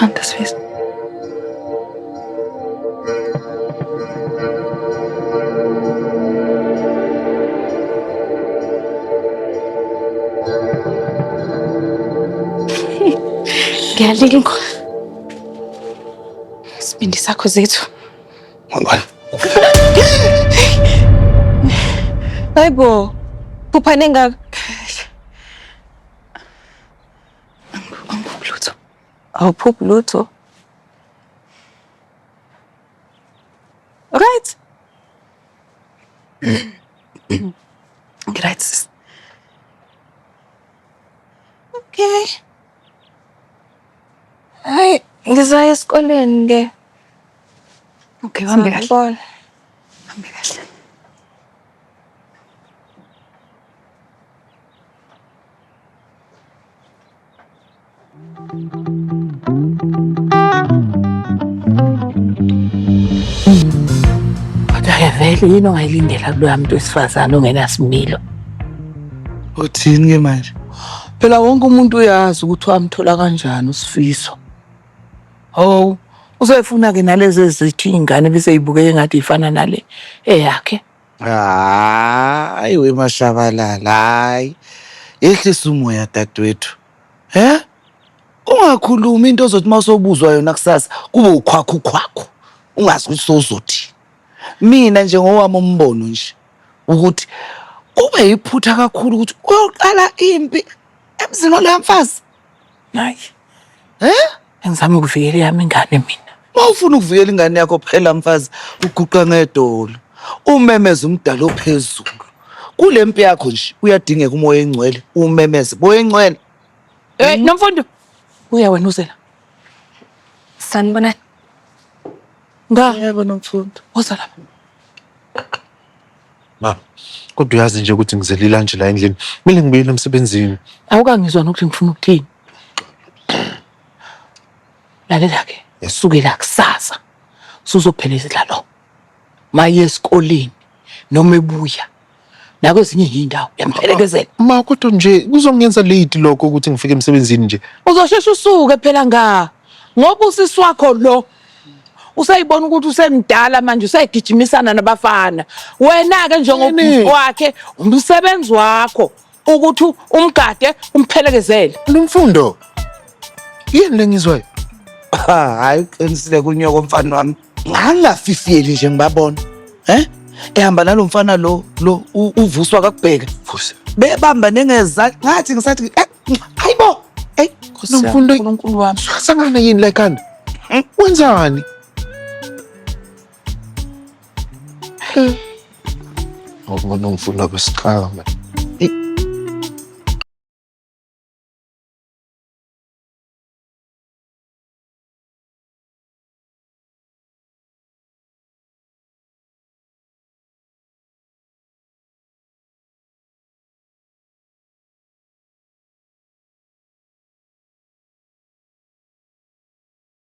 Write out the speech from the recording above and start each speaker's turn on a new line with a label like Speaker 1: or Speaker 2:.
Speaker 1: kann das wissen. Ngiyalinga. Isibindi sakho zethu. Hayibo, phuphane ngaka. Angiphuphi lutho. Awuphuphi lutho? Right. Right, sis. Okay. Hayi, ngizaya esikoleni ke.
Speaker 2: Okay, uhambe kahle.
Speaker 1: Sawubona.
Speaker 2: Uhambe kahle.
Speaker 3: Kodwa-ke vele yini ongayilindela kuloya muntu wesifazane ongenasimilo?
Speaker 4: Uthini ke manje?
Speaker 3: Phela wonke umuntu uyazi ukuthi wamthola kanjani uSifiso. Oh, usefuna-ke nalezi ezithi iy'ngane besey'bukeke engathi y'fana nale eyakhe.
Speaker 4: Hayi wemashabalala, hayi. Yehlisa umoya dadewethu. Ungakhuluma into ozothi mawusobuzwa yona kusasa kube ukhwakhu. Ungazi ukuthi sozothi. Mina nje ngowami umbono nje ukuthi kube yiphutha kakhulu ukuthi uyoqala impi emzini wala mfazi.
Speaker 3: Hayi. Engizama ukuvikela yami ingane mina.
Speaker 4: Mawufuna ukuvikela ingane yakho phela mfazi uguqa ngedolo. Umemeze umdala ophezulu. Kule mpi yakho nje uyadingeka umoya engcwele, umemeze moya engcwele.
Speaker 3: Nomfundo. Uya wena uzela.
Speaker 1: Sanibonani.
Speaker 4: Yebo nomfundo.
Speaker 3: Woza lapha.
Speaker 5: Ma, kodwa uyazi nje ukuthi ngizele ilunch la endlini. Kumele ngibuyele emsebenzini.
Speaker 3: Awukangizwa nokuthi ngifuna ukuthini. Lalela-ke, sukela kusasa. Usuzophelezela lo. Maye esikoleni noma ebuya. Nakwezinye iy'ndawo uyamphelekezela.
Speaker 5: Ma, kodwa nje kuzongenza late lokho ukuthi ngifike emsebenzini nje.
Speaker 3: Uzosheshe usuke phela nga. Ngoba usisi wakho lo usayibona ukuthi usemdala manje usayigijimisana nabafana. Wena-ke njengobhuti wakhe umsebenzi wakho ukuthi umgade umphelekezele.
Speaker 5: Nomfundo. Yini lengizwayo?
Speaker 4: Hayi uqinisile kunyoko mfana wami. Ngangafifiyeli nje ngibabona. Ehamba nalo mfana lo uvuswa kakubheka.
Speaker 5: Vusa.
Speaker 4: Bebamba nengeza ngathi ngisathi hayibo.
Speaker 5: Nomfundo
Speaker 3: uNkulunkulu wami.
Speaker 5: sangana yini la ekhanda? Wenzani? Nomfundo besiqala manje.